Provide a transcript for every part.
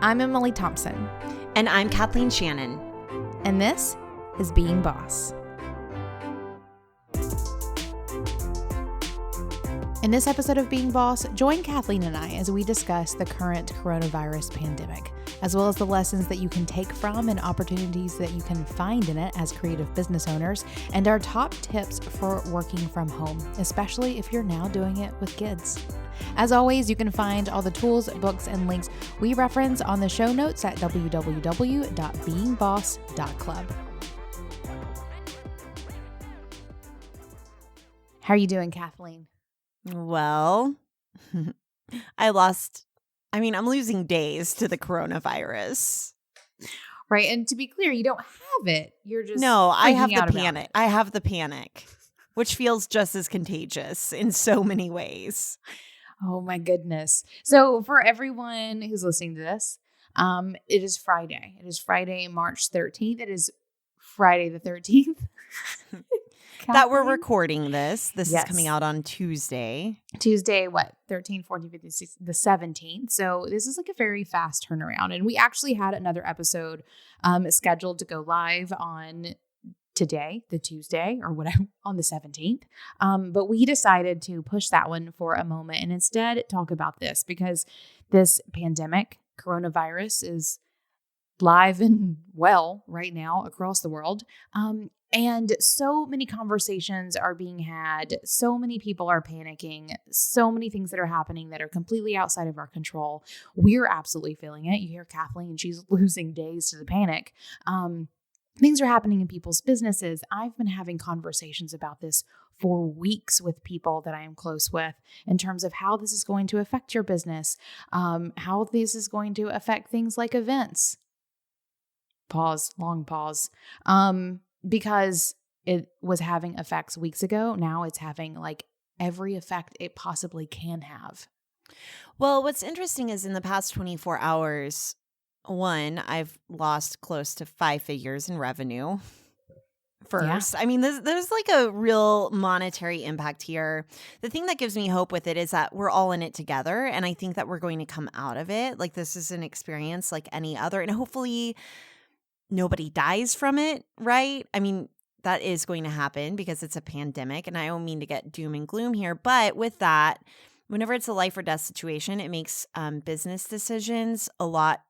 I'm Emily Thompson. And I'm Kathleen Shannon. And this is Being Boss. In this episode of Being Boss, join Kathleen and I as we discuss the current coronavirus pandemic, as well as the lessons that you can take from and opportunities that you can find in it as creative business owners, and our top tips for working from home, especially if you're now doing it with kids. As always, you can find all the tools, books, and links we reference on the show notes at www.beingboss.club. How are you doing, Kathleen? Well, I'm losing days to the coronavirus. Right. And to be clear, you don't have it. You're just I have freaking out the panic. I have the panic, which feels just as contagious in so many ways. Oh my goodness. So for everyone who's listening to this, it is Friday. It is Friday, March 13th. It is Friday the 13th. That we're recording this. This Yes. is coming out on Tuesday. Tuesday, 13, 14, 15, 16, the 17th. So this is like a very fast turnaround. And we actually had another episode scheduled to go live on today, the Tuesday, or whatever, on the 17th. But we decided to push that one for a moment and instead talk about this because this pandemic, coronavirus, is live and well right now across the world. And so many conversations are being had. So many people are panicking. So many things that are happening that are completely outside of our control. We're absolutely feeling it. You hear Kathleen, she's losing days to the panic. Things are happening in people's businesses. I've been having conversations about this for weeks with people that I am close with in terms of how this is going to affect your business, how this is going to affect things like events. Pause, long pause. Because it was having effects weeks ago. Now it's having like every effect it possibly can have. Well, what's interesting is in the past 24 hours, one, I've lost close to 5 figures in revenue. First, yeah. I mean, there's like a real monetary impact here. The thing that gives me hope with it is that we're all in it together. And I think that we're going to come out of it. Like this is an experience like any other. And hopefully nobody dies from it, right? I mean, that is going to happen because it's a pandemic, and I don't mean to get doom and gloom here. But with that, whenever it's a life or death situation, it makes business decisions a lot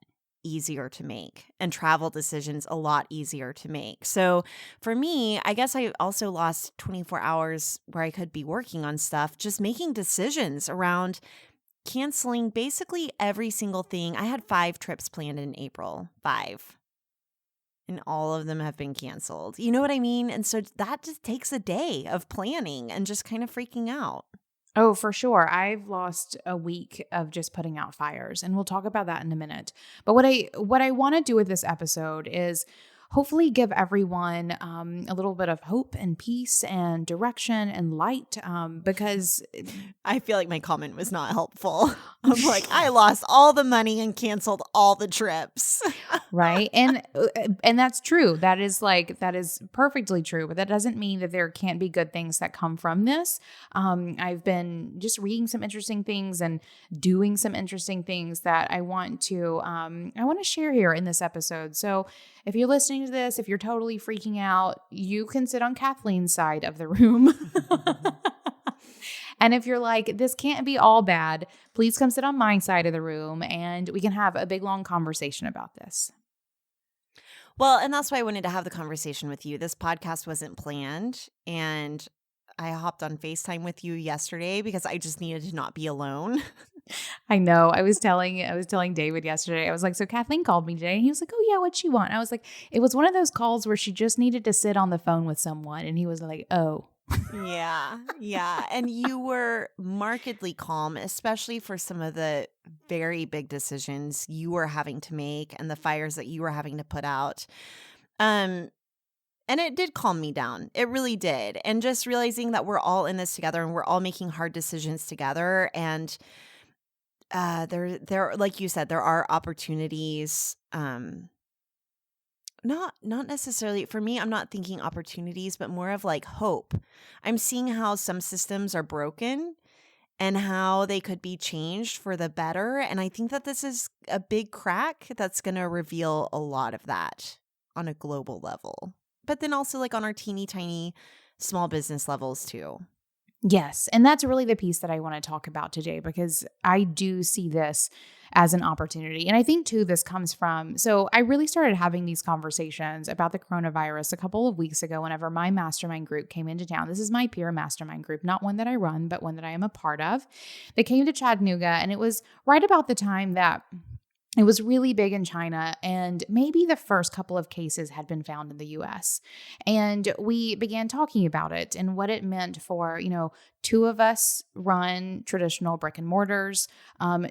easier to make and travel decisions a lot easier to make. So for me, I guess I also lost 24 hours where I could be working on stuff, just making decisions around canceling basically every single thing. I had 5 trips planned in April, 5. And all of them have been canceled. You know what I mean? And so that just takes a day of planning and just kind of freaking out. Oh, for sure. I've lost a week of just putting out fires, and we'll talk about that in a minute. But what I want to do with this episode is hopefully give everyone a little bit of hope and peace and direction and light because I feel like my comment was not helpful. I'm like, I lost all the money and canceled all the trips. Right. And that's true. That is perfectly true. But that doesn't mean that there can't be good things that come from this. I've been just reading some interesting things and doing some interesting things that I want to share here in this episode. So if you're listening to this, if you're totally freaking out, you can sit on Kathleen's side of the room. And if you're like, this can't be all bad, please come sit on my side of the room and we can have a big, long conversation about this. Well, and that's why I wanted to have the conversation with you. This podcast wasn't planned, and I hopped on FaceTime with you yesterday because I just needed to not be alone. I know. I was telling David yesterday, I was like, so Kathleen called me today. And he was like, oh yeah, what'd she want? And I was like, it was one of those calls where she just needed to sit on the phone with someone. And he was like, oh. Yeah. And you were markedly calm, especially for some of the very big decisions you were having to make and the fires that you were having to put out. And it did calm me down. It really did. And just realizing that we're all in this together and we're all making hard decisions together. And there, like you said, there are opportunities. Not necessarily for me. I'm not thinking opportunities, but more of like hope. I'm seeing how some systems are broken and how they could be changed for the better. And I think that this is a big crack that's going to reveal a lot of that on a global level, but then also like on our teeny tiny small business levels too. Yes. And that's really the piece that I want to talk about today, because I do see this as an opportunity. And I think too, this comes from, so I really started having these conversations about the coronavirus a couple of weeks ago whenever my mastermind group came into town. This is my peer mastermind group, not one that I run, but one that I am a part of. They came to Chattanooga, and it was right about the time that it was really big in China, and maybe the first couple of cases had been found in the US. And we began talking about it and what it meant for, two of us run traditional brick and mortars.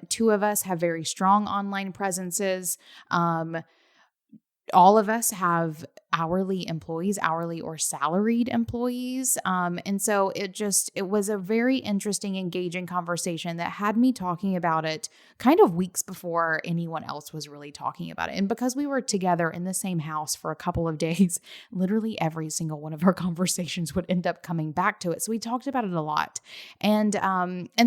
Two of us have very strong online presences. All of us have hourly employees, hourly or salaried employees. And so it was a very interesting, engaging conversation that had me talking about it kind of weeks before anyone else was really talking about it. And because we were together in the same house for a couple of days, literally every single one of our conversations would end up coming back to it. So we talked about it a lot. And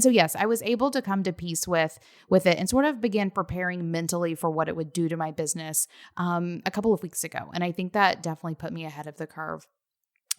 so, yes, I was able to come to peace with it and sort of begin preparing mentally for what it would do to my business a couple of weeks ago. And I think that definitely put me ahead of the curve.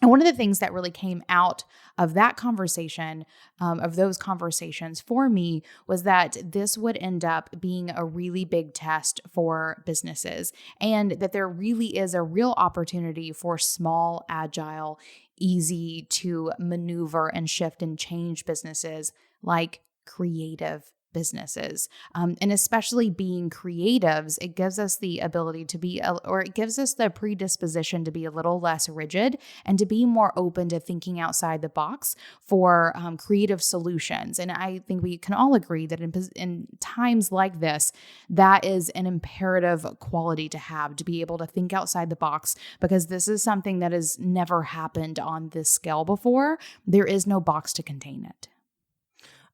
And one of the things that really came out of that conversation, of those conversations for me, was that this would end up being a really big test for businesses, and that there really is a real opportunity for small, agile, easy to maneuver and shift and change businesses like creative businesses. And especially being creatives, it gives us the ability to be, or it gives us the predisposition to be a little less rigid and to be more open to thinking outside the box for creative solutions. And I think we can all agree that in times like this, that is an imperative quality to have, to be able to think outside the box, because this is something that has never happened on this scale before. There is no box to contain it.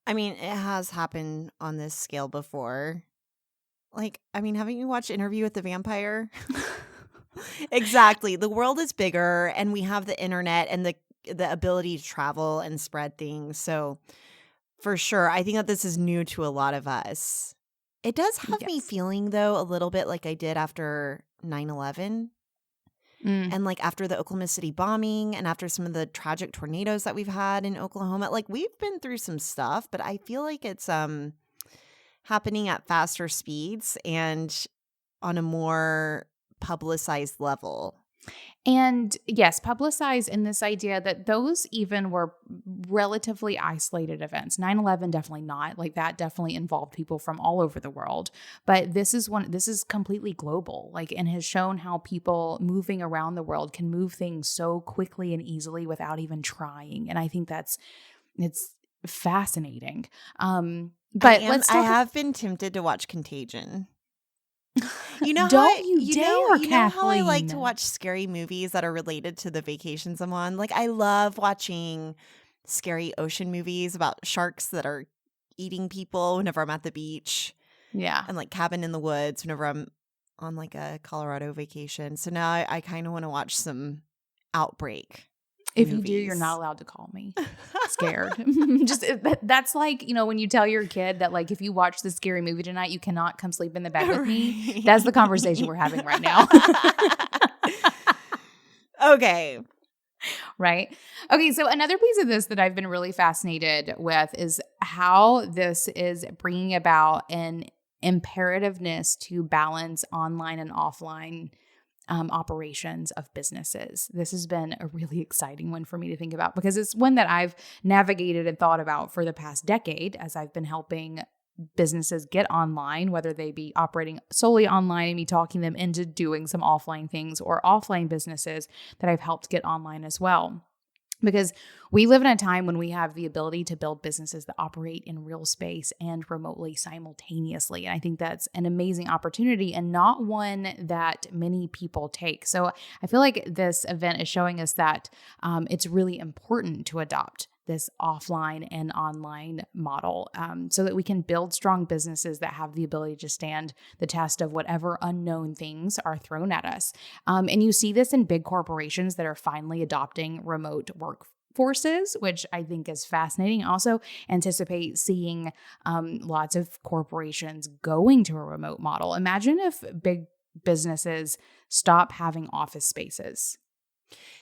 I mean, it has happened on this scale before. Haven't you watched Interview with the Vampire? Exactly. The world is bigger, and we have the internet and the ability to travel and spread things. So for sure, I think that this is new to a lot of us. It does have me feeling, though, a little bit like I did after 9/11. And like after the Oklahoma City bombing and after some of the tragic tornadoes that we've had in Oklahoma, like we've been through some stuff, but I feel like it's happening at faster speeds and on a more publicized level. And yes, publicized in this idea that those even were relatively isolated events. 9/11 definitely not. Like that definitely involved people from all over the world. But this is completely global, like, and has shown how people moving around the world can move things so quickly and easily without even trying. And I think it's fascinating. But I have been tempted to watch Contagion. You know, don't you dare, Kathleen. How I like to watch scary movies that are related to the vacations I'm on. Like I love watching scary ocean movies about sharks that are eating people whenever I'm at the beach. Yeah. And like Cabin in the Woods whenever I'm on like a Colorado vacation. So now I kind of want to watch some Outbreak. If you do, you're not allowed to call me scared. That's like, when you tell your kid that, like, if you watch this scary movie tonight, you cannot come sleep in the bed with me. That's the conversation we're having right now. Okay. Right. Okay. So another piece of this that I've been really fascinated with is how this is bringing about an imperativeness to balance online and offline operations of businesses. This has been a really exciting one for me to think about, because it's one that I've navigated and thought about for the past decade as I've been helping businesses get online, whether they be operating solely online and me talking them into doing some offline things, or offline businesses that I've helped get online as well. Because we live in a time when we have the ability to build businesses that operate in real space and remotely simultaneously. And I think that's an amazing opportunity, and not one that many people take. So I feel like this event is showing us that it's really important to adopt this offline and online model, so that we can build strong businesses that have the ability to stand the test of whatever unknown things are thrown at us. And you see this in big corporations that are finally adopting remote work forces, which I think is fascinating. I also anticipate seeing lots of corporations going to a remote model. Imagine if big businesses stop having office spaces.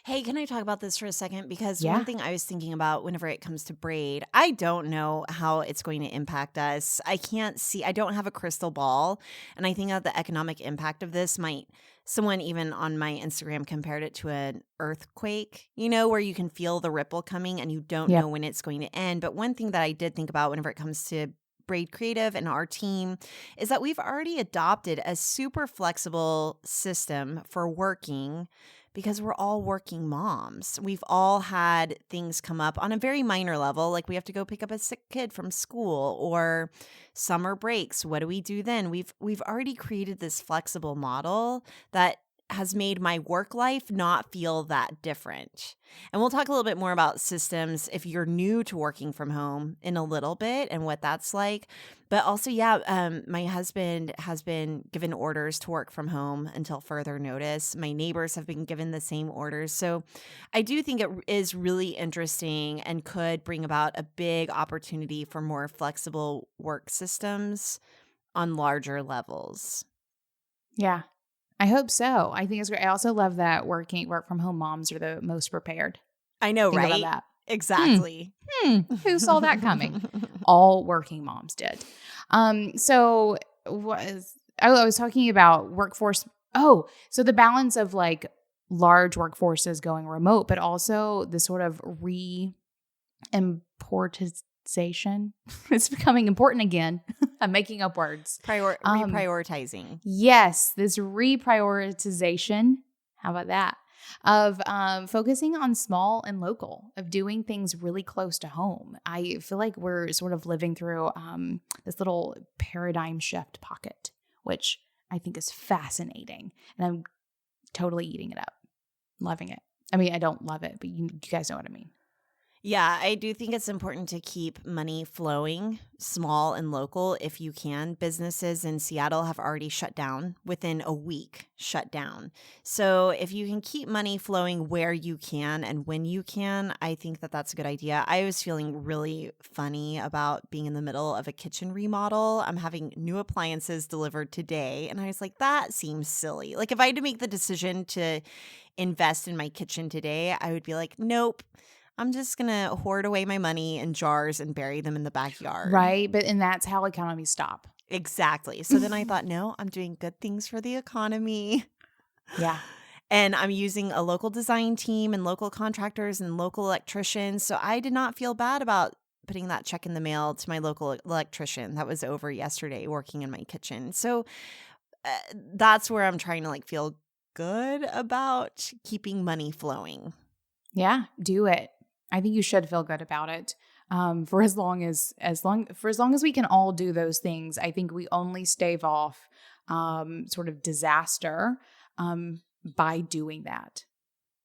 Hey, can I talk about this for a second? Because Yeah. one thing I was thinking about whenever it comes to braid, I don't know how it's going to impact us. I can't see, I don't have a crystal ball. And I think that the economic impact of this might, someone even on my Instagram compared it to an earthquake, where you can feel the ripple coming and you don't know Yep. when it's going to end. But one thing that I did think about whenever it comes to Braid Creative and our team is that we've already adopted a super flexible system for working because we're all working moms. We've all had things come up on a very minor level, like we have to go pick up a sick kid from school or summer breaks. What do we do then? We've already created this flexible model that has made my work life not feel that different. And we'll talk a little bit more about systems if you're new to working from home in a little bit and what that's like. But also, my husband has been given orders to work from home until further notice. My neighbors have been given the same orders. So I do think it is really interesting and could bring about a big opportunity for more flexible work systems on larger levels. Yeah. I hope so. I think it's great. I also love that work from home moms are the most prepared. I know, Think about right? that. Exactly. Who saw that coming? All working moms did. So I was talking about workforce. Oh, so the balance of like large workforces going remote, but also the sort of importization. It's becoming important again. I'm making up words. Reprioritizing. Yes, this reprioritization. How about that? Of focusing on small and local, of doing things really close to home. I feel like we're sort of living through this little paradigm shift pocket, which I think is fascinating. And I'm totally eating it up, loving it. I mean, I don't love it, but you guys know what I mean. Yeah, I do think it's important to keep money flowing, small and local, if you can. Businesses in Seattle have already shut down within a week, shut down. So if you can keep money flowing where you can and when you can, I think that that's a good idea. I was feeling really funny about being in the middle of a kitchen remodel. I'm having new appliances delivered today, and I was like, that seems silly. Like if I had to make the decision to invest in my kitchen today, I would be like, nope. I'm just going to hoard away my money in jars and bury them in the backyard. Right. And that's how economies stop. Exactly. So then I thought, no, I'm doing good things for the economy. Yeah. And I'm using a local design team and local contractors and local electricians. So I did not feel bad about putting that check in the mail to my local electrician that was over yesterday working in my kitchen. So that's where I'm trying to feel good about keeping money flowing. Yeah, do it. I think you should feel good about it. For as long as we can all do those things, I think we only stave off sort of disaster by doing that.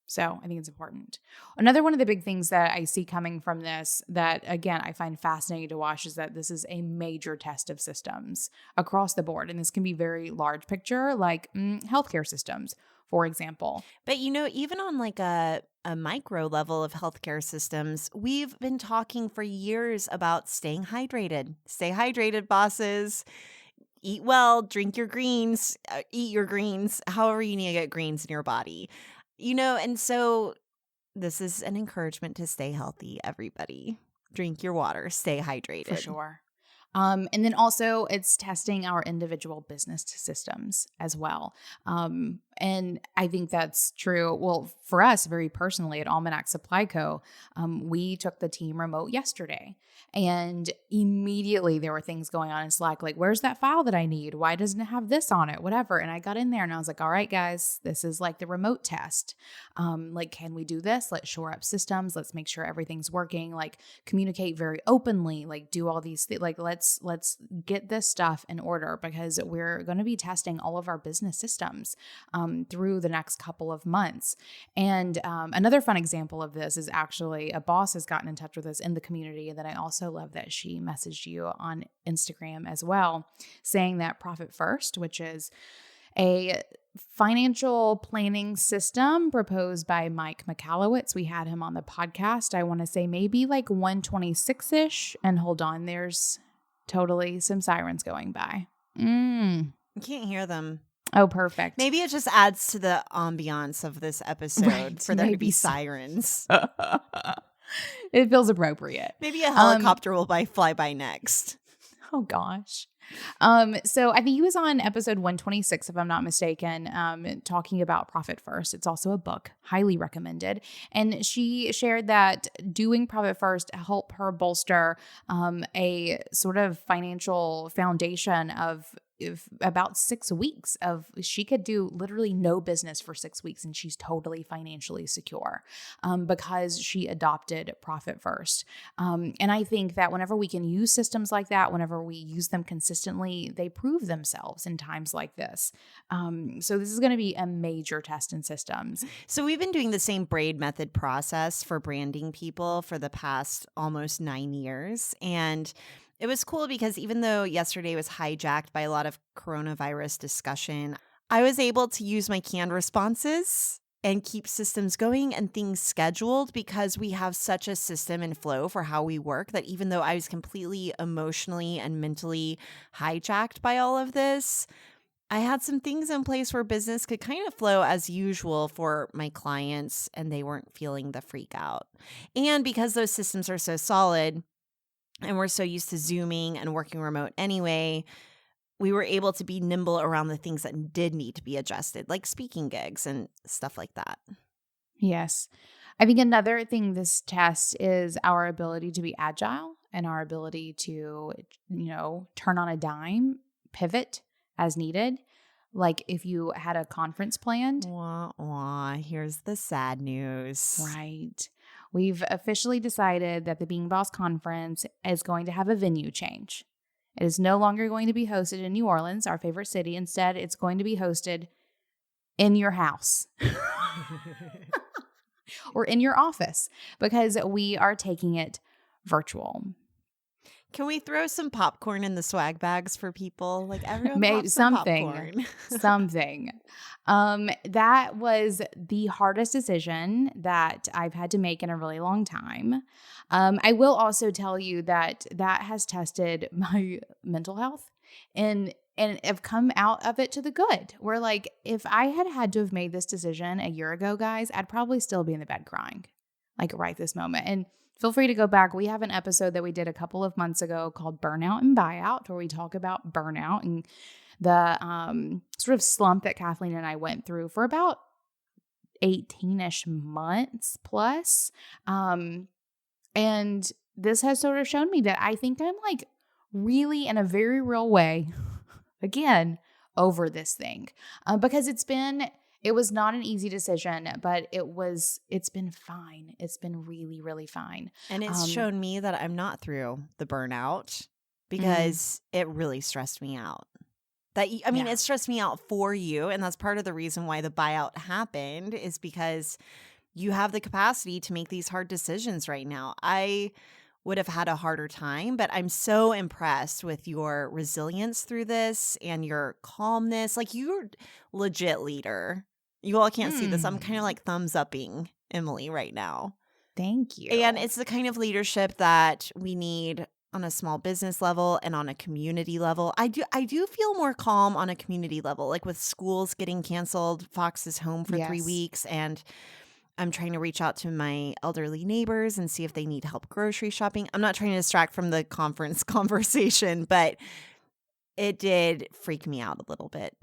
So I think it's important. Another one of the big things that I see coming from this that, again, I find fascinating to watch is that this is a major test of systems across the board. And this can be very large picture, like healthcare systems, for example. But, even on a micro level of healthcare systems, we've been talking for years about staying hydrated. Stay hydrated, bosses. Eat well, drink your greens, eat your greens, however you need to get greens in your body. And so this is an encouragement to stay healthy, everybody. Drink your water, stay hydrated. For sure. And then also it's testing our individual business systems as well. And I think that's true. Well, for us, very personally at Almanac Supply Co., we took the team remote yesterday. And immediately there were things going on in Slack, like, where's that file that I need? Why doesn't it have this on it? Whatever. And I got in there and I was like, all right, guys, this is like the remote test. Can we do this? Let's shore up systems. Let's make sure everything's working. Communicate very openly. Do all these things. Let's get this stuff in order because we're going to be testing all of our business systems through the next couple of months. And another fun example of this is actually a boss has gotten in touch with us in the community. And then I also love that she messaged you on Instagram as well, saying that Profit First, which is a financial planning system proposed by Mike Michalowicz. We had him on the podcast. I want to say maybe like 126-ish. And hold on, there's totally some sirens going by. You can't hear them. Oh, perfect. Maybe it just adds to the ambiance of this episode for there to be sirens. It feels appropriate. Maybe a helicopter will fly by next. Oh, gosh. So I think he was on episode 126, if I'm not mistaken, talking about Profit First. It's also a book, highly recommended. And she shared that doing Profit First helped her bolster a sort of financial foundation of about 6 weeks of she could do literally no business for 6 weeks and she's totally financially secure because she adopted Profit First. And I think that whenever we can use systems like that, whenever we use them consistently, they prove themselves in times like this. So this is going to be a major test in systems. So we've been doing the same braid method process for branding people for the past almost 9 years. And it was cool because even though yesterday was hijacked by a lot of coronavirus discussion, I was able to use my canned responses and keep systems going and things scheduled because we have such a system and flow for how we work that even though I was completely emotionally and mentally hijacked by all of this, I had some things in place where business could kind of flow as usual for my clients and they weren't feeling the freak out. And because those systems are so solid, and we're so used to Zooming and working remote anyway, we were able to be nimble around the things that did need to be adjusted, like speaking gigs and stuff like that. Yes. I think another thing this test is our ability to be agile and our ability to, turn on a dime, pivot as needed. Like if you had a conference planned. Wah, wah. Here's the sad news. Right. We've officially decided that the Being Boss Conference is going to have a venue change. It is no longer going to be hosted in New Orleans, our favorite city. Instead, it's going to be hosted in your house or in your office because we are taking it virtual. Can we throw some popcorn in the swag bags for people? Like everyone Maybe something. Something. That was the hardest decision that I've had to make in a really long time. I will also tell you that has tested my mental health and have come out of it to the good. Where like, if I had to have made this decision a year ago, guys, I'd probably still be in the bed crying, like right this moment. And feel free to go back. We have an episode that we did a couple of months ago called Burnout and Buyout, where we talk about burnout and the sort of slump that Kathleen and I went through for about 18-ish months plus. And this has sort of shown me that I think I'm like really in a very real way, again, over this thing. Because it was not an easy decision, but it's been fine. It's been really, really fine. And it's shown me that I'm not through the burnout because it really stressed me out. It stressed me out for you. And that's part of the reason why the buyout happened is because you have the capacity to make these hard decisions right now. I would have had a harder time, but I'm so impressed with your resilience through this and your calmness. Like you're legit leader. You all can't see this. I'm kind of like thumbs upping Emily right now. Thank you. And it's the kind of leadership that we need on a small business level and on a community level. I do feel more calm on a community level, like with schools getting canceled. Fox is home for 3 weeks and I'm trying to reach out to my elderly neighbors and see if they need help grocery shopping. I'm not trying to distract from the conference conversation, but it did freak me out a little bit.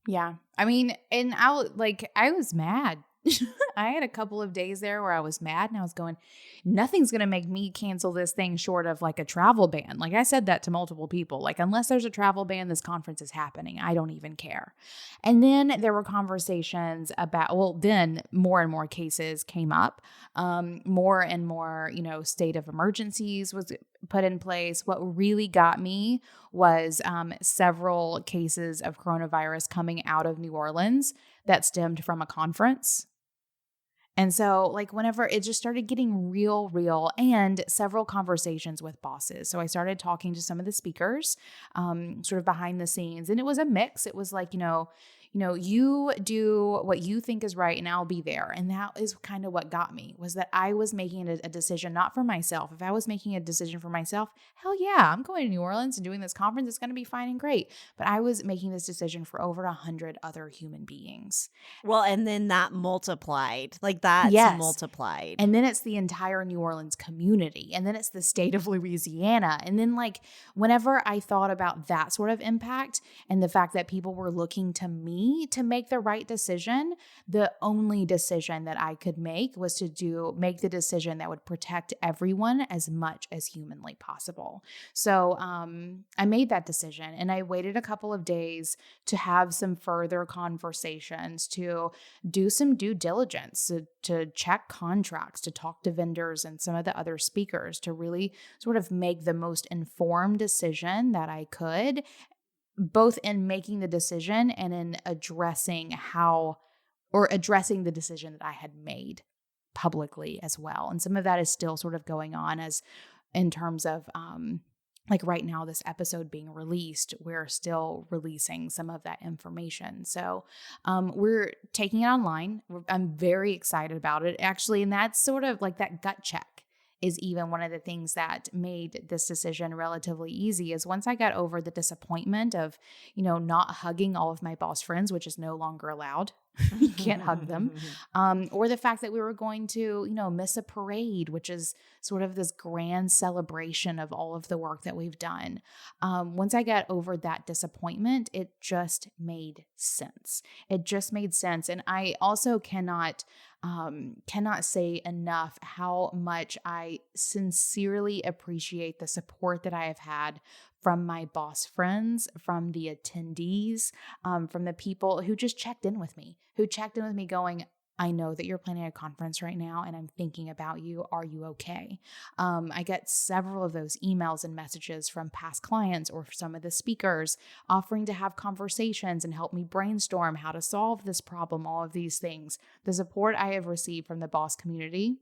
Yeah. I mean, and I was mad. I had a couple of days there where I was mad and I was going, nothing's going to make me cancel this thing short of like a travel ban. Like I said that to multiple people, like unless there's a travel ban, this conference is happening. I don't even care. And then there were conversations about, then more and more cases came up, more and more, state of emergencies was put in place. What really got me was several cases of coronavirus coming out of New Orleans that stemmed from a conference. And so like whenever it just started getting real and several conversations with bosses. So I started talking to some of the speakers, sort of behind the scenes, and it was a mix. It was like, you do what you think is right and I'll be there. And that is kind of what got me, was that I was making a decision not for myself. If I was making a decision for myself, hell yeah, I'm going to New Orleans and doing this conference. It's going to be fine and great. But I was making this decision for over 100 other human beings. Well, and then that multiplied. Like that's Yes. multiplied. And then it's the entire New Orleans community. And then it's the state of Louisiana. And then like whenever I thought about that sort of impact and the fact that people were looking to me to make the right decision, the only decision that I could make was to make the decision that would protect everyone as much as humanly possible. So I made that decision, and I waited a couple of days to have some further conversations, to do some due diligence, to check contracts, to talk to vendors and some of the other speakers, to really sort of make the most informed decision that I could, both in making the decision and in addressing the decision that I had made publicly as well. And some of that is still sort of going on, as in terms of like right now, this episode being released, we're still releasing some of that information. So we're taking it online. I'm very excited about it, actually. And that's sort of like that gut check is even one of the things that made this decision relatively easy. Is once I got over the disappointment of, not hugging all of my boss friends, which is no longer allowed. You can't hug them. Or the fact that we were going to, miss a parade, which is sort of this grand celebration of all of the work that we've done. Once I got over that disappointment, it just made sense. It just made sense. And I also cannot say enough how much I sincerely appreciate the support that I have had from my boss friends, from the attendees, from the people who just checked in with me going, I know that you're planning a conference right now and I'm thinking about you. Are you okay? I get several of those emails and messages from past clients or some of the speakers offering to have conversations and help me brainstorm how to solve this problem, all of these things. The support I have received from the boss community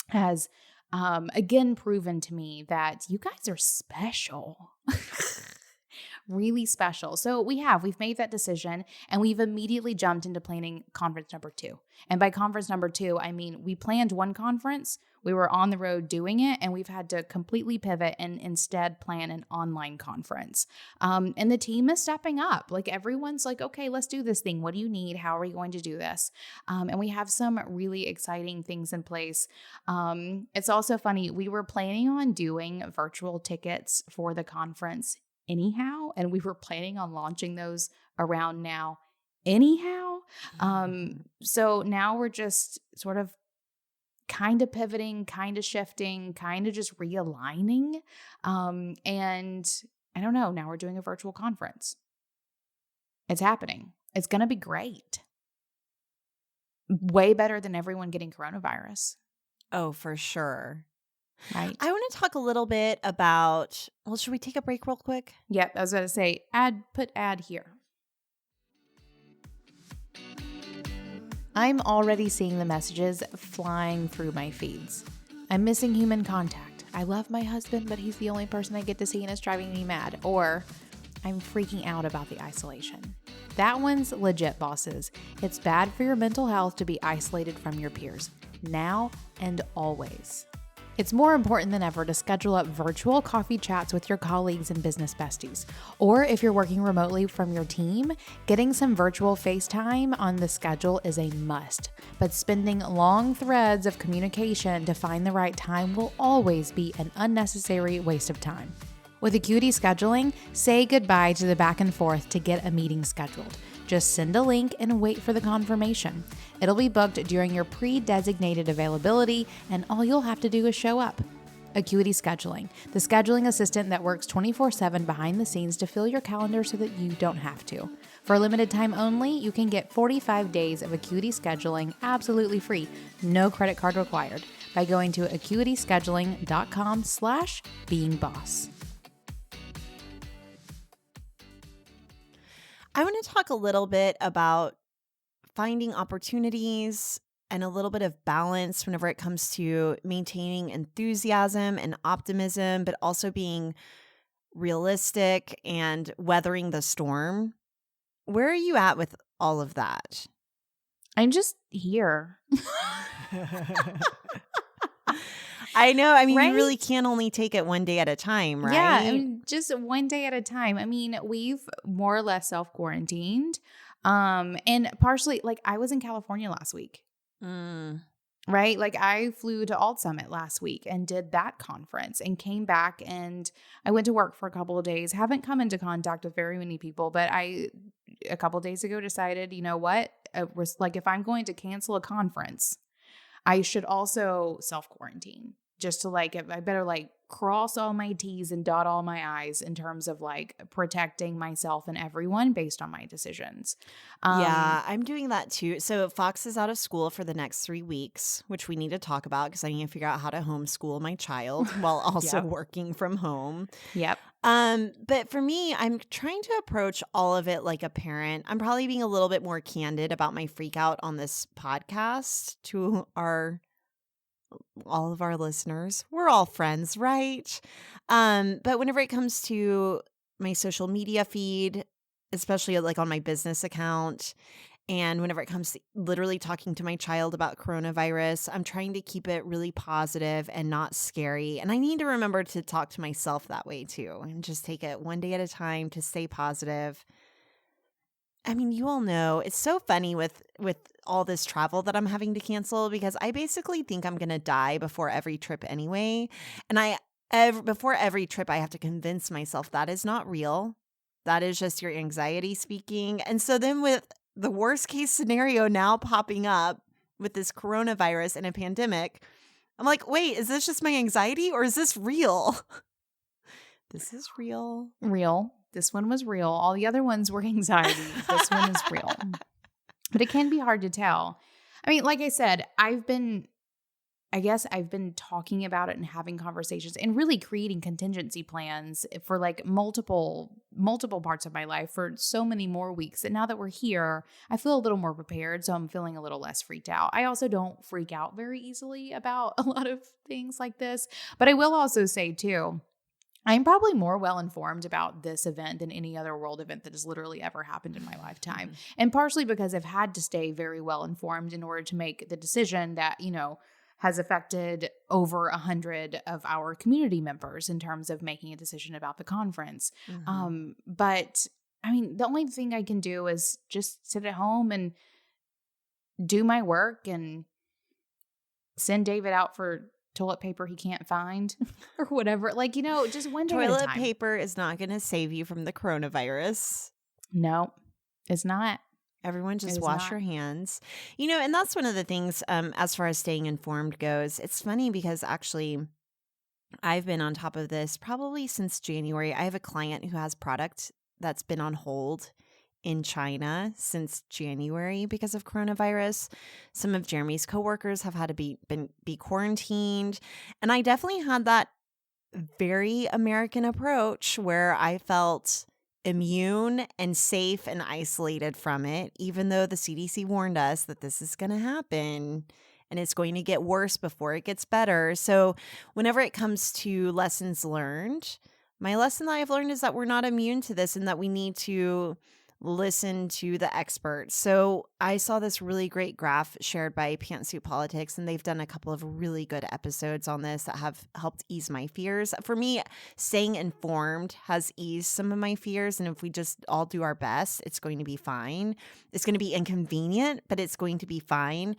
has again proven to me that you guys are special. Really special. So we've made that decision, and we've immediately jumped into planning conference number 2. And by conference number 2, I mean, we planned one conference, we were on the road doing it, and we've had to completely pivot and instead plan an online conference. And the team is stepping up. Like everyone's like, okay, let's do this thing. What do you need? How are we going to do this? And we have some really exciting things in place. It's also funny. We were planning on doing virtual tickets for the conference anyhow, and we were planning on launching those around now anyhow. So now we're just sort of kind of pivoting, kind of shifting, kind of just realigning. And I don't know, now we're doing a virtual conference. It's happening. It's going to be great. Way better than everyone getting coronavirus. Oh, for sure. Right. I want to talk a little bit about, should we take a break real quick? Yep. I was going to say, put ad here. I'm already seeing the messages flying through my feeds. I'm missing human contact. I love my husband, but he's the only person I get to see and it's driving me mad. Or I'm freaking out about the isolation. That one's legit, bosses. It's bad for your mental health to be isolated from your peers, now and always. It's more important than ever to schedule up virtual coffee chats with your colleagues and business besties. Or if you're working remotely from your team, getting some virtual FaceTime on the schedule is a must. But spending long threads of communication to find the right time will always be an unnecessary waste of time. With Acuity Scheduling, say goodbye to the back and forth to get a meeting scheduled. Just send a link and wait for the confirmation. It'll be booked during your pre-designated availability, and all you'll have to do is show up. Acuity Scheduling, the scheduling assistant that works 24/7 behind the scenes to fill your calendar so that you don't have to. For a limited time only, you can get 45 days of Acuity Scheduling absolutely free, no credit card required, by going to acuityscheduling.com/beingboss. I want to talk a little bit about finding opportunities and a little bit of balance whenever it comes to maintaining enthusiasm and optimism, but also being realistic and weathering the storm. Where are you at with all of that? I'm just here. I know. I mean, Right? you really can only take it one day at a time, right? Yeah, I mean, just one day at a time. I mean, we've more or less self-quarantined. And partially, like, I was in California last week. Right? Like, I flew to Alt Summit last week and did that conference and came back, and I went to work for a couple of days. Haven't come into contact with very many people, but a couple of days ago decided, you know what? Like, if I'm going to cancel a conference, I should also self-quarantine, just to, like, I better, like, cross all my T's and dot all my I's in terms of, like, protecting myself and everyone based on my decisions. Yeah, I'm doing that too. So Fox is out of school for the next 3 weeks, which we need to talk about because I need to figure out how to homeschool my child while also Yep. working from home. Yep. But for me, I'm trying to approach all of it like a parent. I'm probably being a little bit more candid about my freak out on this podcast to all of our listeners. We're all friends, right? But whenever it comes to my social media feed, especially like on my business account, and whenever it comes to literally talking to my child about coronavirus, I'm trying to keep it really positive and not scary. And I need to remember to talk to myself that way too, and just take it one day at a time to stay positive. I mean, you all know it's so funny with all this travel that I'm having to cancel because I basically think I'm going to die before every trip anyway. And before every trip, I have to convince myself that is not real. That is just your anxiety speaking. And so then with the worst case scenario now popping up with this coronavirus and a pandemic, I'm like, wait, is this just my anxiety or is this real? This is real. Real. This one was real. All the other ones were anxiety. This one is real. But it can be hard to tell. I mean, like I said, I've been talking about it and having conversations and really creating contingency plans for like multiple parts of my life for so many more weeks. And now that we're here, I feel a little more prepared. So I'm feeling a little less freaked out. I also don't freak out very easily about a lot of things like this. But I will also say too, I'm probably more well-informed about this event than any other world event that has literally ever happened in my lifetime. And partially because I've had to stay very well-informed in order to make the decision that, you know, has affected over 100 of our community members in terms of making a decision about the conference. But I mean, the only thing I can do is just sit at home and do my work and send David out for toilet paper he can't find or whatever. Like, you know, just one day at a Toilet time. paper is not going to save you from the coronavirus. No, it's not. Everyone just wash your hands. You know, and that's one of the things as far as staying informed goes. It's funny because actually I've been on top of this probably since January. I have a client who has product that's been on hold in China since January because of coronavirus. Some of Jeremy's coworkers have had to be quarantined. And I definitely had that very American approach where I felt immune and safe and isolated from it, even though the CDC warned us that this is going to happen and it's going to get worse before it gets better. So whenever it comes to lessons learned, my lesson that I've learned is that we're not immune to this and that we need to listen to the experts. So I saw this really great graph shared by Pantsuit Politics, and they've done a couple of really good episodes on this that have helped ease my fears. For me, staying informed has eased some of my fears, and if we just all do our best, it's going to be fine. It's going to be inconvenient, but it's going to be fine.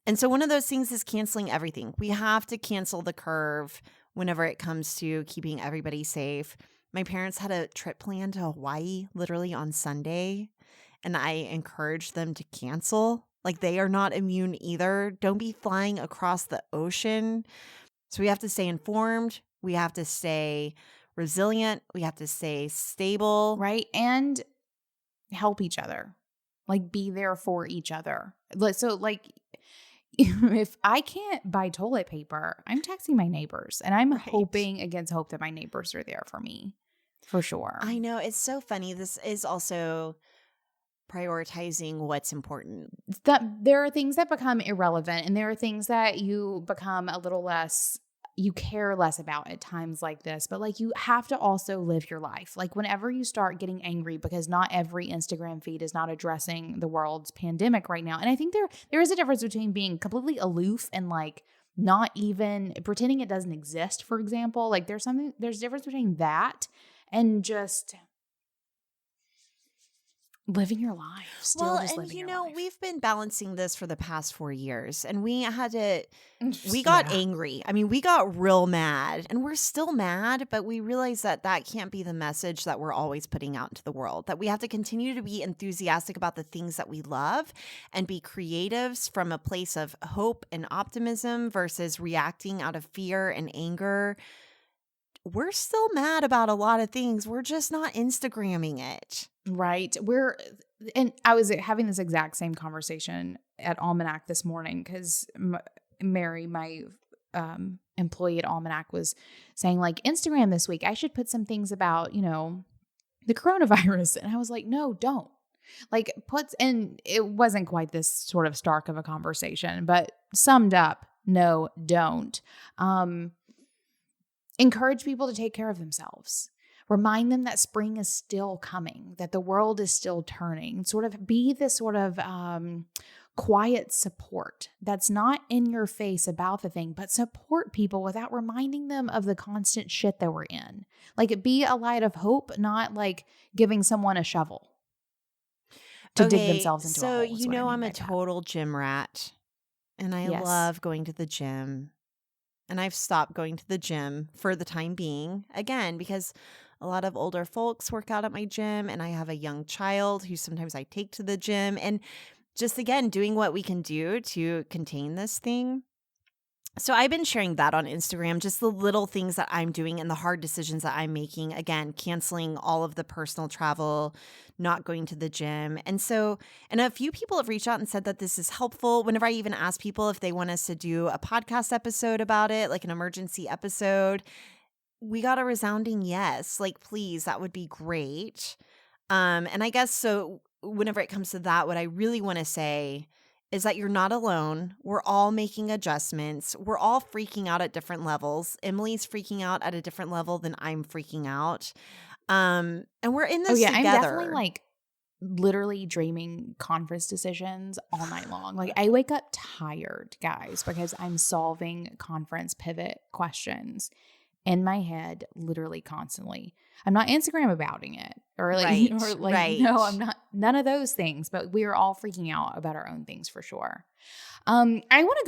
And so one of those things is canceling everything. We have to cancel the curve whenever it comes to keeping everybody safe. My parents had a trip planned to Hawaii literally on Sunday, and I encouraged them to cancel. Like, they are not immune either. Don't be flying across the ocean. So we have to stay informed. We have to stay resilient. We have to stay stable. Right. And help each other. Like, be there for each other. So, like, if I can't buy toilet paper, I'm texting my neighbors, and I'm hoping against hope that my neighbors are there for me. For sure. I know. It's so funny. This is also prioritizing what's important. That there are things that become irrelevant, and there are things that you become a little less you care less about at times like this, but like you have to also live your life. Like whenever you start getting angry because not every Instagram feed is not addressing the world's pandemic right now. And I think there is a difference between being completely aloof and like not even pretending it doesn't exist, for example. Like there's a difference between that and just living your life. Still just living your life. We've been balancing this for the past 4 years, and we got Yeah. angry. I mean, we got real mad, and we're still mad, but we realize that can't be the message that we're always putting out into the world, that we have to continue to be enthusiastic about the things that we love and be creatives from a place of hope and optimism versus reacting out of fear and anger. We're still mad about a lot of things. We're just not Instagramming it. Right. And I was having this exact same conversation at Almanac this morning because Mary, my employee at Almanac, was saying like Instagram this week, I should put some things about, the coronavirus. And I was like, no, don't. Like and it wasn't quite this sort of stark of a conversation, but summed up, no, don't. Encourage people to take care of themselves. Remind them that spring is still coming, that the world is still turning. Sort of be this sort of quiet support that's not in your face about the thing, but support people without reminding them of the constant shit that we're in. Like be a light of hope, not like giving someone a shovel to dig themselves into a hole. So I'm a total gym rat, and I love going to the gym. And I've stopped going to the gym for the time being, again, because a lot of older folks work out at my gym, and I have a young child who sometimes I take to the gym, and just, again, doing what we can do to contain this thing. So I've been sharing that on Instagram, just the little things that I'm doing and the hard decisions that I'm making. Again, canceling all of the personal travel, not going to the gym. And a few people have reached out and said that this is helpful. Whenever I even ask people if they want us to do a podcast episode about it, like an emergency episode, we got a resounding yes. Like, please, that would be great. And I guess so whenever it comes to that, what I really want to say is that you're not alone. We're all making adjustments. We're all freaking out at different levels. Emily's freaking out at a different level than I'm freaking out. And we're in this together. I'm definitely like literally dreaming conference decisions all night long. Like I wake up tired, guys, because I'm solving conference pivot questions in my head literally constantly. I'm not Instagram abouting it no, I'm not, none of those things, but we are all freaking out about our own things for sure. I want to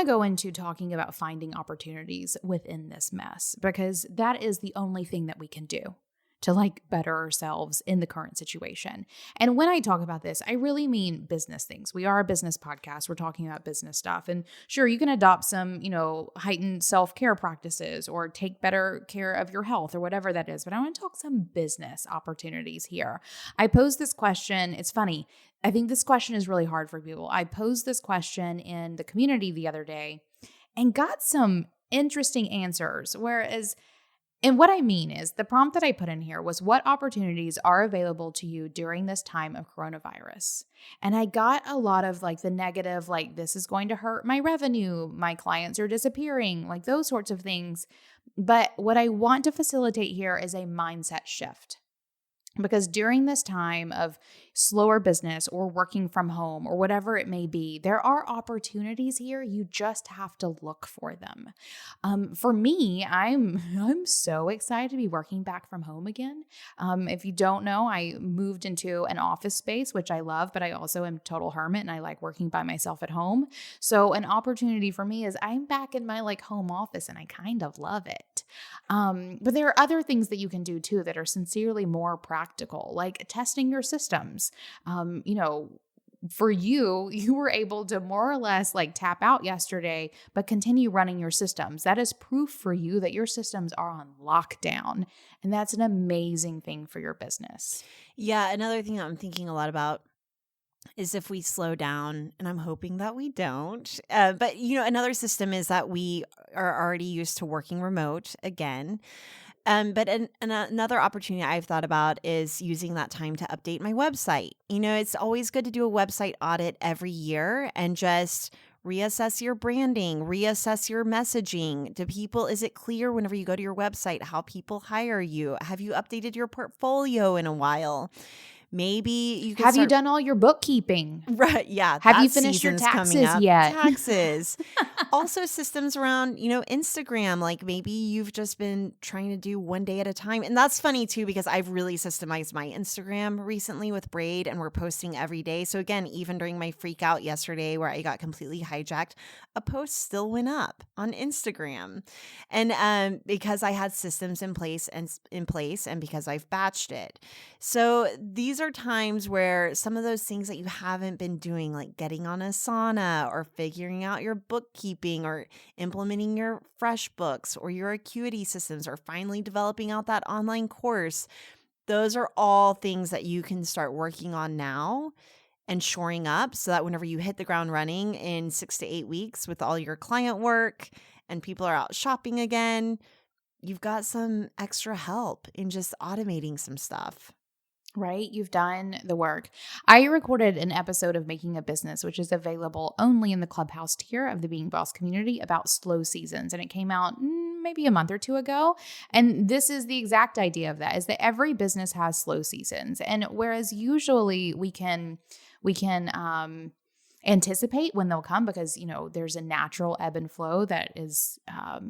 go into talking about finding opportunities within this mess, because that is the only thing that we can do to like better ourselves in the current situation. And when I talk about this, I really mean business things. We are a business podcast. We're talking about business stuff. And sure, you can adopt some, heightened self-care practices or take better care of your health or whatever that is. But I want to talk some business opportunities here. I posed this question. It's funny. I think this question is really hard for people. I posed this question in the community the other day and got some interesting answers. And what I mean is the prompt that I put in here was, what opportunities are available to you during this time of coronavirus? And I got a lot of like the negative, like this is going to hurt my revenue, my clients are disappearing, like those sorts of things. But what I want to facilitate here is a mindset shift. Because during this time of slower business or working from home or whatever it may be, there are opportunities here. You just have to look for them. For me, I'm so excited to be working back from home again. If you don't know, I moved into an office space, which I love, but I also am a total hermit and I like working by myself at home. So an opportunity for me is I'm back in my like home office and I kind of love it. But there are other things that you can do too that are sincerely more practical, like testing your systems. For you were able to more or less like tap out yesterday, but continue running your systems. That is proof for you that your systems are on lockdown. And that's an amazing thing for your business. Yeah. Another thing that I'm thinking a lot about is if we slow down, and I'm hoping that we don't. But another system is that we are already used to working remote again. But another opportunity I've thought about is using that time to update my website. It's always good to do a website audit every year and just Reassess your branding, reassess your messaging. Is it clear whenever you go to your website how people hire you? Have you updated your portfolio in a while? Maybe you could Have you start. done all your bookkeeping? Right. Yeah. Have you That finished your season's coming taxes up. yet? Taxes. Also systems around, Instagram. Like maybe you've just been trying to do one day at a time. And that's funny too, because I've really systemized my Instagram recently with Braid and we're posting every day. So again, even during my freak out yesterday where I got completely hijacked, a post still went up on Instagram. And because I had systems in place and because I've batched it. So these are times where some of those things that you haven't been doing, like getting on Asana or figuring out your bookkeeping or implementing your FreshBooks or your Acuity systems or finally developing out that online course, those are all things that you can start working on now and shoring up so that whenever you hit the ground running in 6 to 8 weeks with all your client work and people are out shopping again, you've got some extra help in just automating some stuff. Right? You've done the work. I recorded an episode of Making a Business, which is available only in the Clubhouse tier of the Being Boss community about slow seasons. And it came out maybe a month or two ago. And this is the exact idea of that, is that every business has slow seasons. And whereas usually we can anticipate when they'll come because, there's a natural ebb and flow that is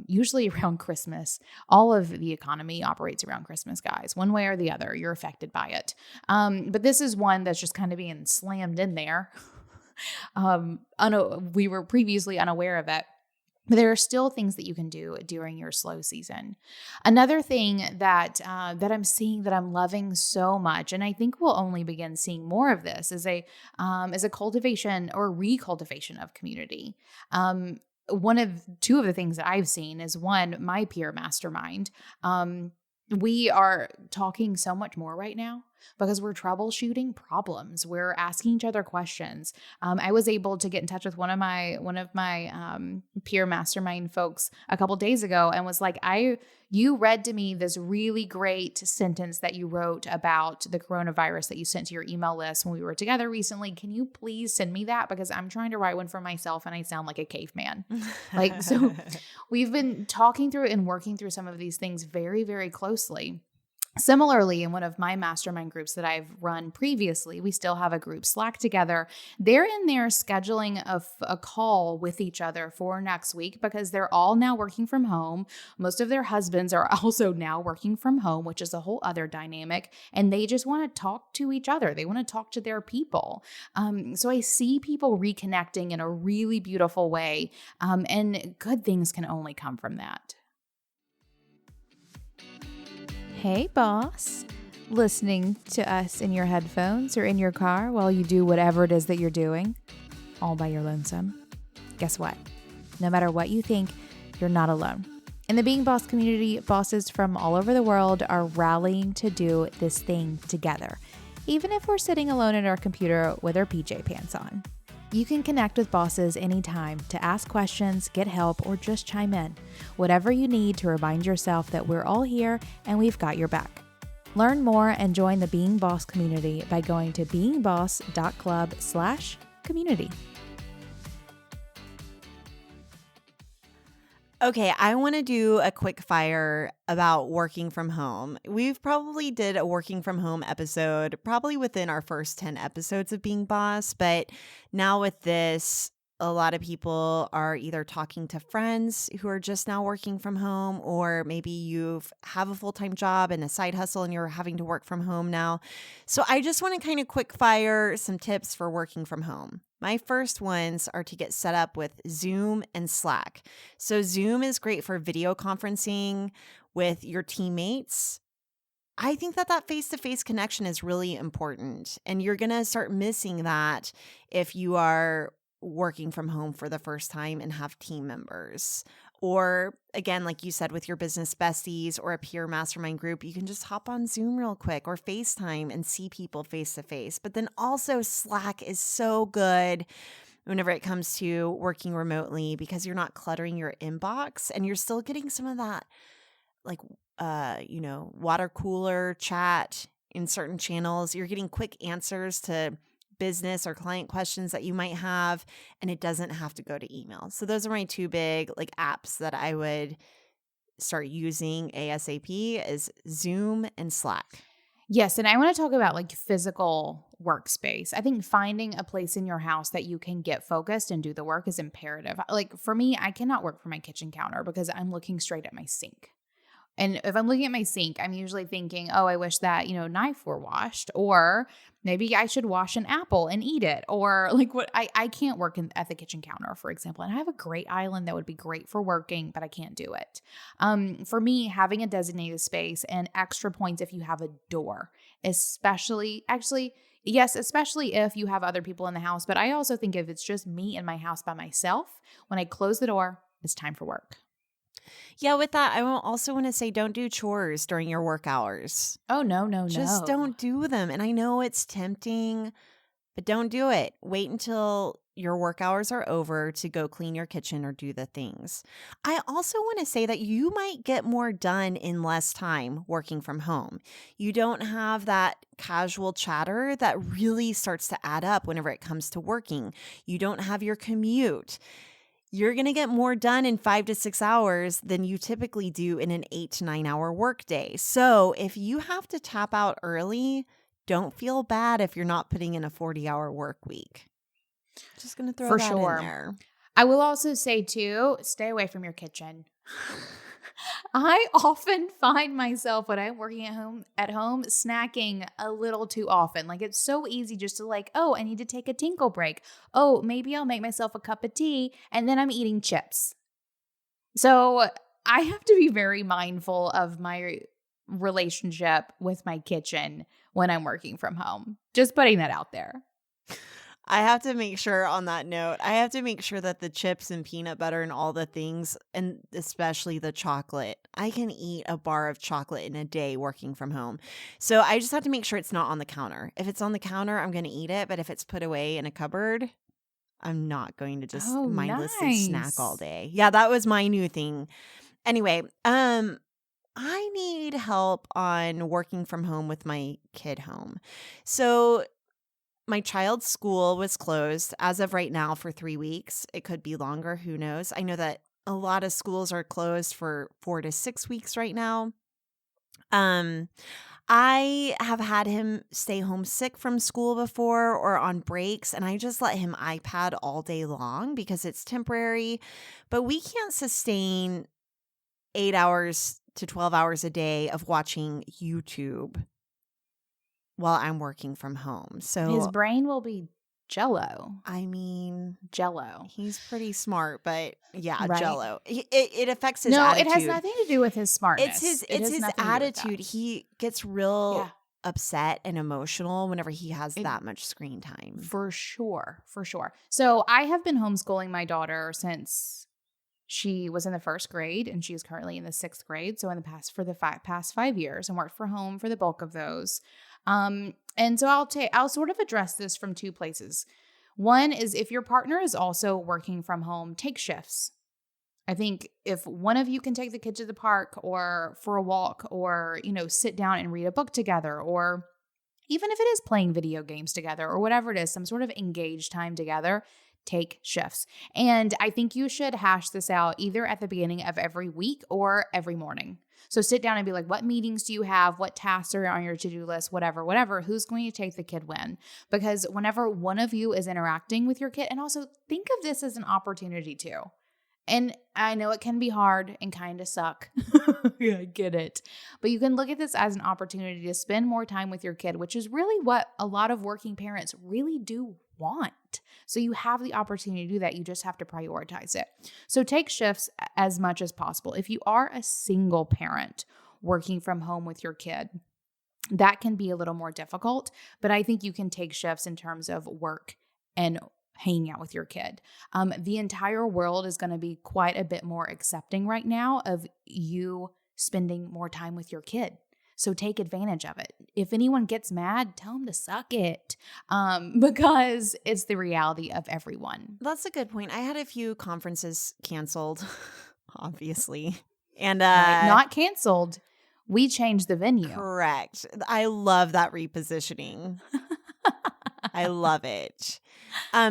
usually around Christmas. All of the economy operates around Christmas, guys. One way or the other, you're affected by it. But this is one that's just kind of being slammed in there. We were previously unaware of it. But there are still things that you can do during your slow season. Another thing that I'm seeing that I'm loving so much, and I think we'll only begin seeing more of this, is a cultivation or recultivation of community. Two of the things that I've seen is one, my peer mastermind. We are talking so much more right now because we're troubleshooting problems. We're asking each other questions. I was able to get in touch with one of my peer mastermind folks a couple days ago and was like, you read to me this really great sentence that you wrote about the coronavirus that you sent to your email list when we were together recently. Can you please send me that? Because I'm trying to write one for myself and I sound like a caveman. So we've been talking through and working through some of these things very, very closely. Similarly, in one of my mastermind groups that I've run previously, we still have a group Slack together. They're in there scheduling a call with each other for next week because they're all now working from home. Most of their husbands are also now working from home, which is a whole other dynamic. And they just want to talk to each other. They want to talk to their people. So I see people reconnecting in a really beautiful way. And good things can only come from that. Hey, boss. Listening to us in your headphones or in your car while you do whatever it is that you're doing, all by your lonesome. Guess what? No matter what you think, you're not alone. In the Being Boss community, bosses from all over the world are rallying to do this thing together, even if we're sitting alone at our computer with our PJ pants on. You can connect with bosses anytime to ask questions, get help, or just chime in. Whatever you need to remind yourself that we're all here and we've got your back. Learn more and join the Being Boss community by going to beingboss.club/community. Okay, I want to do a quick fire about working from home. We've probably did a working from home episode, probably within our first 10 episodes of Being Boss, but now with this, a lot of people are either talking to friends who are just now working from home, or maybe you have a full-time job and a side hustle and you're having to work from home now. So I just want to kind of quick fire some tips for working from home. My first ones are to get set up with Zoom and Slack. So Zoom is great for video conferencing with your teammates. I think that face-to-face connection is really important, and you're going to start missing that if you are working from home for the first time and have team members. Or again, like you said, with your business besties or a peer mastermind group, you can just hop on Zoom real quick or FaceTime and see people face to face. But then also Slack is so good whenever it comes to working remotely because you're not cluttering your inbox and you're still getting some of that water cooler chat in certain channels. You're getting quick answers to business or client questions that you might have, and it doesn't have to go to email. So those are my two big like apps that I would start using ASAP is Zoom and Slack. Yes, and I want to talk about like physical workspace. I think finding a place in your house that you can get focused and do the work is imperative. Like for me, I cannot work from my kitchen counter because I'm looking straight at my sink. And if I'm looking at my sink, I'm usually thinking, oh, I wish that, knife were washed, or maybe I should wash an apple and eat it. Or like I can't work at the kitchen counter, for example. And I have a great island that would be great for working, but I can't do it. For me, having a designated space and extra points if you have a door, especially if you have other people in the house. But I also think if it's just me in my house by myself, when I close the door, it's time for work. Yeah, with that, I also want to say don't do chores during your work hours. Oh, no. Just don't do them. And I know it's tempting, but don't do it. Wait until your work hours are over to go clean your kitchen or do the things. I also want to say that you might get more done in less time working from home. You don't have that casual chatter that really starts to add up whenever it comes to working. You don't have your commute. You're going to get more done in 5 to 6 hours than you typically do in an 8 to 9 hour workday. So if you have to tap out early, don't feel bad if you're not putting in a 40-hour work week. Just going to throw that in there. I will also say too, stay away from your kitchen. I often find myself when I'm working at home snacking a little too often. Like it's so easy just to like, oh, I need to take a tinkle break. Oh, maybe I'll make myself a cup of tea and then I'm eating chips. So I have to be very mindful of my relationship with my kitchen when I'm working from home. Just putting that out there. I have to make sure on that note, I have to make sure that the chips and peanut butter and all the things, and especially the chocolate, I can eat a bar of chocolate in a day working from home. So I just have to make sure it's not on the counter. If it's on the counter, I'm going to eat it. But if it's put away in a cupboard, I'm not going to just mindlessly snack all day. Yeah, that was my new thing. Anyway, I need help on working from home with my kid home. So my child's school was closed as of right now for 3 weeks. It could be longer. Who knows? I know that a lot of schools are closed for 4 to 6 weeks right now. I have had him stay home sick from school before or on breaks, and I just let him iPad all day long because it's temporary. But we can't sustain 8 hours to 12 hours a day of watching YouTube while I'm working from home. So his brain will be jello. I mean, jello. He's pretty smart, but yeah, right? Jello. It affects his attitude. No, it has nothing to do with his smartness. It's his attitude. He gets real upset and emotional whenever he has that much screen time. For sure. So I have been homeschooling my daughter since she was in the first grade, and she is currently in the 6th grade. So in the past 5 years, and worked from home for the bulk of those. And so I'll sort of address this from 2 places. One is if your partner is also working from home, take shifts. I think if one of you can take the kid to the park or for a walk or, sit down and read a book together, or even if it is playing video games together or whatever it is, some sort of engaged time together, take shifts. And I think you should hash this out either at the beginning of every week or every morning. So sit down and be like, what meetings do you have? What tasks are on your to-do list? Whatever. Who's going to take the kid when? Because whenever one of you is interacting with your kid, and also think of this as an opportunity too. And I know it can be hard and kind of suck. Yeah, I get it. But you can look at this as an opportunity to spend more time with your kid, which is really what a lot of working parents really do want. So you have the opportunity to do that. You just have to prioritize it. So take shifts as much as possible. If you are a single parent working from home with your kid, that can be a little more difficult, but I think you can take shifts in terms of work and hanging out with your kid. The entire world is going to be quite a bit more accepting right now of you spending more time with your kid. So take advantage of it. If anyone gets mad, tell them to suck it, because it's the reality of everyone. That's a good point. I had a few conferences canceled, obviously. And not canceled. We changed the venue. Correct. I love that repositioning. I love it.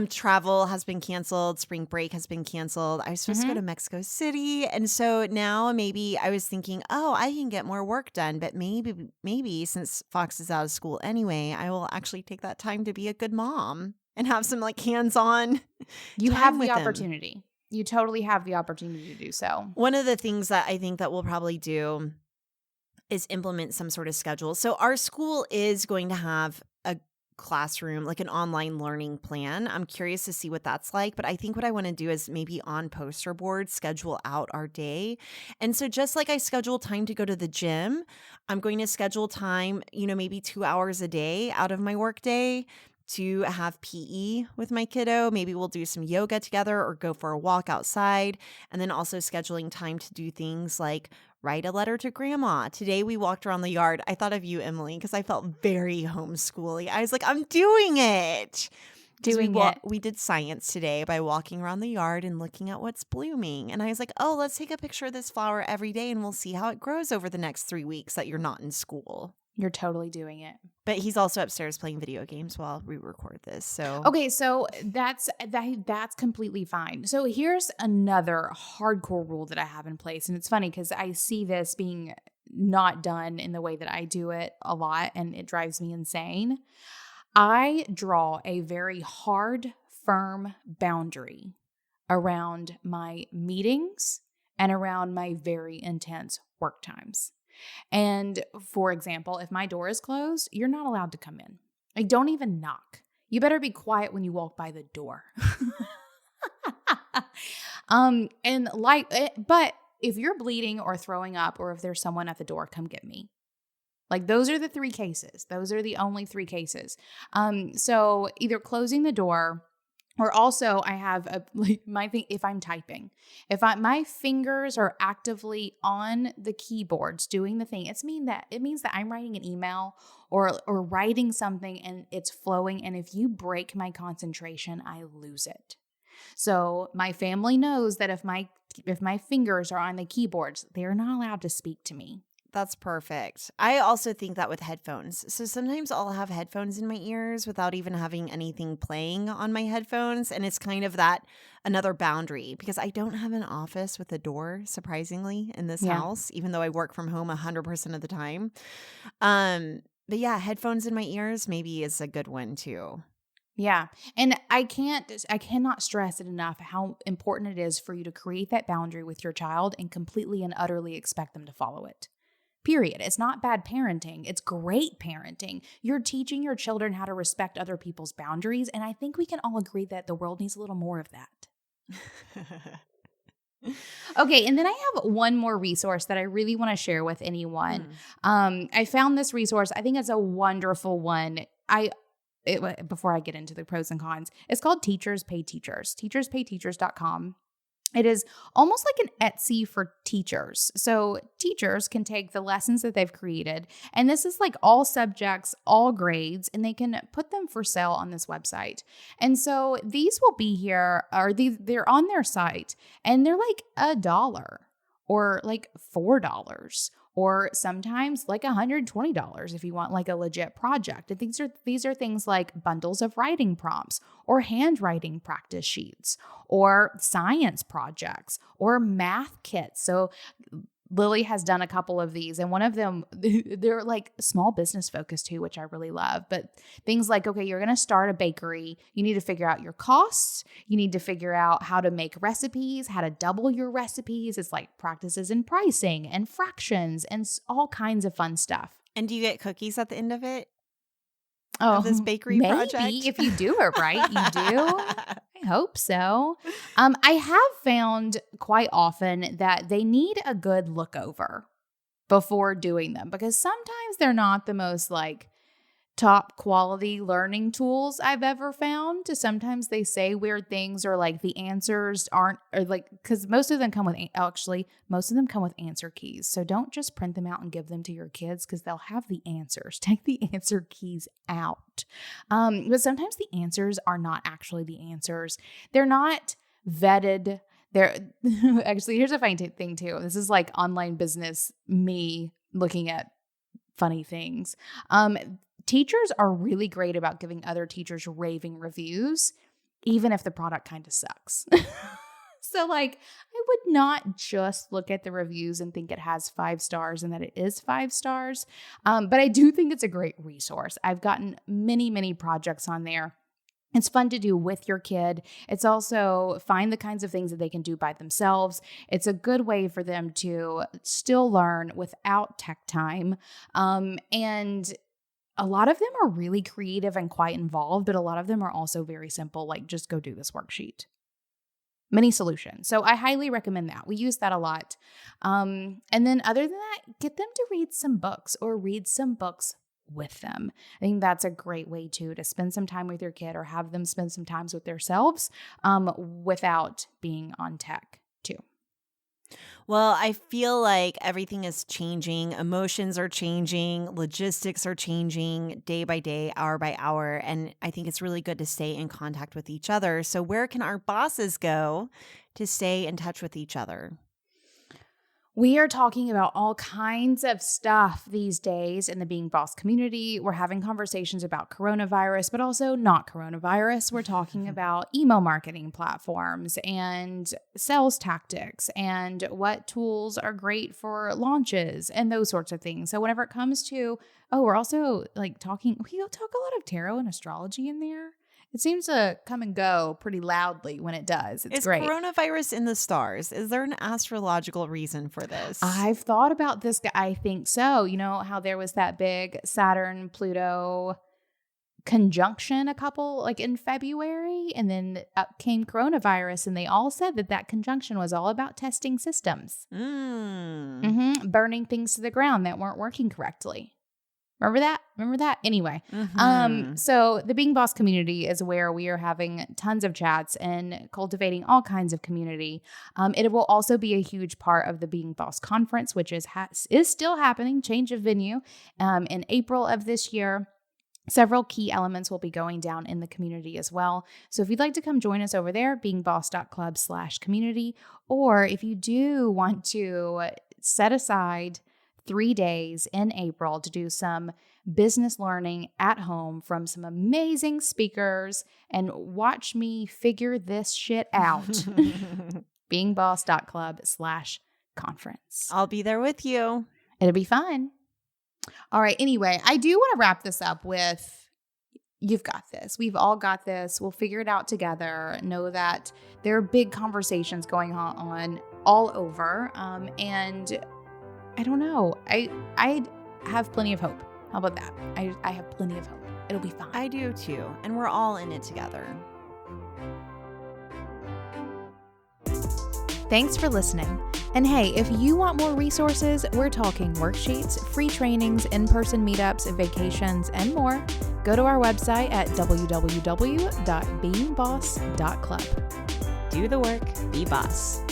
Travel has been canceled. Spring break has been canceled. I was supposed to go to Mexico City. And so now maybe I was thinking, oh, I can get more work done. But maybe since Fox is out of school anyway, I will actually take that time to be a good mom and have some like hands-on You time have the with them. opportunity. You totally have the opportunity to do so. One of the things that I think that we'll probably do is implement some sort of schedule. So our school is going to have a classroom, like an online learning plan. I'm curious to see what that's like, but I think what I want to do is maybe on poster board, schedule out our day. And so just like I schedule time to go to the gym, I'm going to schedule time, maybe 2 hours a day out of my work day to have PE with my kiddo. Maybe we'll do some yoga together or go for a walk outside. And then also scheduling time to do things like write a letter to grandma. Today we walked around the yard. I thought of you, Emily, because I felt very homeschooly. I was like, I'm doing it. We did science today by walking around the yard and looking at what's blooming. And I was like, oh, let's take a picture of this flower every day and we'll see how it grows over the next 3 weeks that you're not in school. You're totally doing it. But he's also upstairs playing video games while we record this. So okay, so that's completely fine. So here's another hardcore rule that I have in place, and it's funny because I see this being not done in the way that I do it a lot, and it drives me insane. I draw a very hard, firm boundary around my meetings and around my very intense work times. And for example, if my door is closed, you're not allowed to come in. Like, don't even knock. You better be quiet when you walk by the door. But if you're bleeding or throwing up, or if there's someone at the door, come get me. Like, those are the 3 cases. Those are the only 3 cases. So either closing the door, or also I have my thing, if I'm typing, my fingers are actively on the keyboards doing the thing, it means that I'm writing an email or writing something and it's flowing. And if you break my concentration, I lose it. So my family knows that if my fingers are on the keyboards, they're not allowed to speak to me. That's perfect. I also think that with headphones. So sometimes I'll have headphones in my ears without even having anything playing on my headphones. And it's kind of that another boundary because I don't have an office with a door, surprisingly, in this house, even though I work from home 100% of the time. But yeah, headphones in my ears maybe is a good one too. Yeah. And I cannot stress it enough how important it is for you to create that boundary with your child and completely and utterly expect them to follow it. Period. It's not bad parenting. It's great parenting. You're teaching your children how to respect other people's boundaries. And I think we can all agree that the world needs a little more of that. Okay. And then I have one more resource that I really want to share with anyone. I found this resource. I think it's a wonderful one. Before I get into the pros and cons, it's called Teachers Pay Teachers, teacherspayteachers.com. It is almost like an Etsy for teachers. So teachers can take the lessons that they've created, and this is like all subjects, all grades, and they can put them for sale on this website. And so these will be here, or they're on their site, and they're like $1 or like $4. Or sometimes like $120 if you want like a legit project. And these are things like bundles of writing prompts or handwriting practice sheets or science projects or math kits. So Lily has done a couple of these, and one of them, they're like small business focused too, which I really love. But things like, okay, you're going to start a bakery. You need to figure out your costs. You need to figure out how to make recipes, how to double your recipes. It's like practices in pricing and fractions and all kinds of fun stuff. And do you get cookies at the end of it? Oh, of this bakery project? Maybe if you do it right, you do. I hope so. I have found quite often that they need a good look over before doing them, because sometimes they're not the most like top quality learning tools I've ever found. Sometimes they say weird things, or like the answers aren't, or like, because most of them come with answer keys. So don't just print them out and give them to your kids, because they'll have the answers. Take the answer keys out. But sometimes the answers are not actually the answers. They're not vetted. They're actually, here's a funny thing too. This is like online business, me looking at funny things. teachers are really great about giving other teachers raving reviews, even if the product kind of sucks. So like, I would not just look at the reviews and think it has 5 stars and that it is 5 stars. But I do think it's a great resource. I've gotten many, many projects on there. It's fun to do with your kid. It's also find the kinds of things that they can do by themselves. It's a good way for them to still learn without tech time. And a lot of them are really creative and quite involved, but a lot of them are also very simple, like just go do this worksheet. Mini solution. So I highly recommend that. We use that a lot. And then other than that, get them to read some books or read some books with them. I think that's a great way to spend some time with your kid or have them spend some time with themselves without being on tech too. Well, I feel like everything is changing. Emotions are changing. Logistics are changing day by day, hour by hour. And I think it's really good to stay in contact with each other. So where can our bosses go to stay in touch with each other? We are talking about all kinds of stuff these days in the Being Boss community. We're having conversations about coronavirus, but also not coronavirus. We're talking about email marketing platforms and sales tactics and what tools are great for launches and those sorts of things. So whenever it comes to, we're also like talking, we talk a lot of tarot and astrology in there. It seems to come and go pretty loudly when it does. It's great. Is coronavirus in the stars? Is there an astrological reason for this? I've thought about this. I think so. You know how there was that big Saturn-Pluto conjunction in February, and then up came coronavirus, and they all said that conjunction was all about testing systems. Burning things to the ground that weren't working correctly. Remember that? Anyway, so the Being Boss community is where we are having tons of chats and cultivating all kinds of community. It will also be a huge part of the Being Boss conference, which is still happening, change of venue, in April of this year. Several key elements will be going down in the community as well. So if you'd like to come join us over there, beingboss.club/community, or if you do want to set aside 3 days in April to do some business learning at home from some amazing speakers and watch me figure this shit out. beingboss.club/conference. I'll be there with you. It'll be fun. All right. Anyway, I do want to wrap this up with you've got this. We've all got this. We'll figure it out together. Know that there are big conversations going on all over. And I don't know. I have plenty of hope. How about that? I have plenty of hope. It'll be fine. I do too. And we're all in it together. Thanks for listening. And hey, if you want more resources, we're talking worksheets, free trainings, in-person meetups, vacations, and more. Go to our website at www.beingboss.club. Do the work, be boss.